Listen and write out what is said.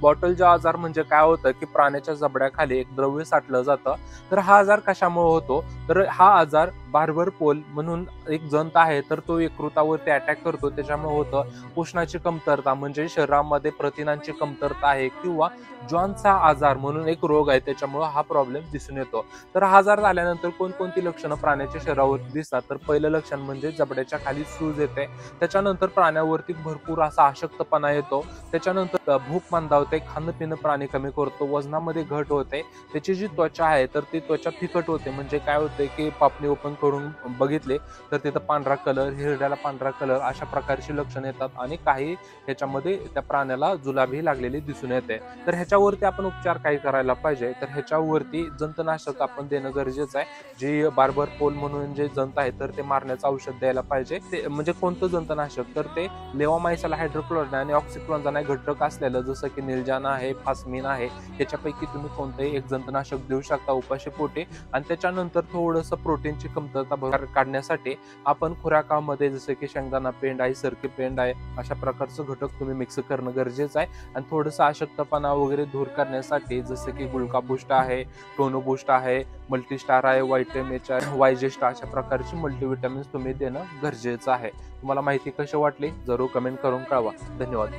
Bottle आजार म्हणजे काय होतं की प्राण्याच्या जबड्याखाली एक द्रव्य साठलं जातं. तर हा आजार कशामुळे होतो, तर हा आजार बार्बर पोल म्हणून एक जंत आहे, तर तो यकृतावरती अटॅक करतो. त्याच्यामुळे होतं पोषणाची कमतरता, म्हणजे शरीरामध्ये प्रथिनांची कमतरता आहे, किंवा जॉनचा आजार म्हणून एक रोग आहे, त्याच्यामुळे हा प्रॉब्लेम दिसून येतो. तर हा आजार झाल्यानंतर कोणकोणती लक्षणं प्राण्याच्या शरीरावरती दिसतात, तर पहिलं लक्षण म्हणजे जबड्याच्या खाली सूज येते. त्याच्यानंतर प्राण्यावरती भरपूर असा अशक्तपणा येतो. त्याच्यानंतर भूक मंदावते, खाणं पिणं प्राणी कमी करतो, वजनामध्ये घट होते. त्याची जी त्वचा आहे तर ती त्वचा फिकट होते, म्हणजे काय होते की पापणी ओपन करून बघितले तर तिथं पांढरा कलर, हिरड्याला पांढरा कलर, अशा प्रकारची लक्षणं येतात. आणि काही ह्याच्यामध्ये त्या प्राण्याला जुलाबी लागलेली दिसून येते. तर ह्याच्यावरती आपण उपचार काय करायला पाहिजे, तर ह्याच्यावरती जंतनाशक आपण देणं गरजेचं आहे. जी बार्बर पोल म्हणून जे जंत आहे तर ते मारण्याचं औषध द्यायला पाहिजे. ते म्हणजे कोणतं जंतनाशक, तर ते लेवामाइसाला हायड्रोक्लोराईड आणि ऑक्सिक्लोन्झान घटक असलेलं, जसं की निलजाना आहे, फास्मिन आहे, ह्याच्यापैकी तुम्ही कोणतंही एक जंतनाशक देऊ शकता उपाशी पोटी. आणि त्याच्यानंतर थोडंसं प्रोटीनची कमतरता काढण्यासाठी आपण खुराकामध्ये जसं की शेंगदाणा पेंड आहे, सरकी पेंड आहे, अशा प्रकारचं घटक तुम्ही मिक्स करणं गरजेचं आहे. आणि थोडंसं अशक्तपणा वगैरे दूर करण्यासाठी जसं की गुलका बूस्ट आहे, टोनो बूस्ट आहे, मल्टीस्टार आहे, व्हायटमेच आहे, वायजेस्ट, अशा प्रकारची मल्टीव्हिटॅमिन्स तुम्ही देणं गरजेचं आहे. तुम्हाला माहिती कशी वाटली जरूर कमेंट करून कळवा. धन्यवाद.